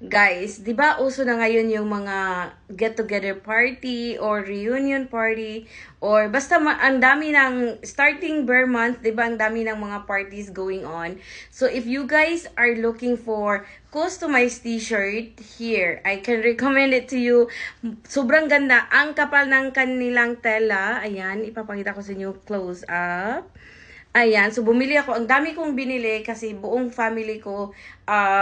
Guys, 'di ba uso na ngayon yung mga get-together party or reunion party or basta ang dami ng starting bare month, 'di ba? Ang dami ng mga parties going on. So if you guys are looking for customized t-shirt here, I can recommend it to you. Sobrang ganda. Ang kapal ng kanilang tela. Ayan, ipapakita ko sa inyo close up. Ayan, so bumili ako. Ang dami kong binili kasi buong family ko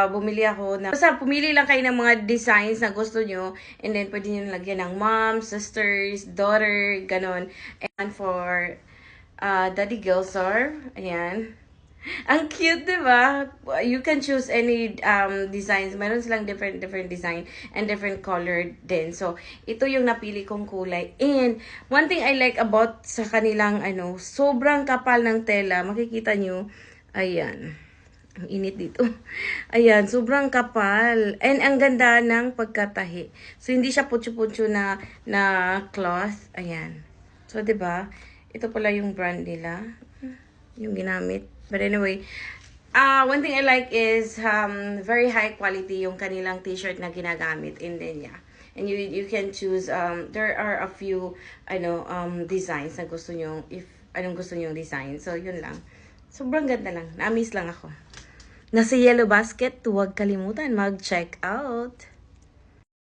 bumili ako na. Basta pumili lang kayo ng mga designs na gusto nyo. And then pwede nyo lagyan ng mom, sisters, daughter, ganon. And for Daddy Gilsar, ayan. Ang cute, di ba? You can choose any designs. Meron silang different design and different color din. So, ito yung napili kong kulay. And, one thing I like about sa kanilang, sobrang kapal ng tela. Makikita nyo, ayan. Ang init dito. Ayan, sobrang kapal. And, ang ganda ng pagkatahi. So, hindi siya putyo-putyo na cloth. Ayan. So, di ba? Ito pala yung brand nila. Yung ginamit. But anyway, one thing I like is very high quality yung kanilang t-shirt na ginagamit. And then, yeah. And you can choose, there are a few, designs na gusto nyo, if anong gusto nyo design. So, yun lang. Sobrang ganda lang. Na-miss lang ako. Nasa Yellow Basket, huwag kalimutan mag-check out.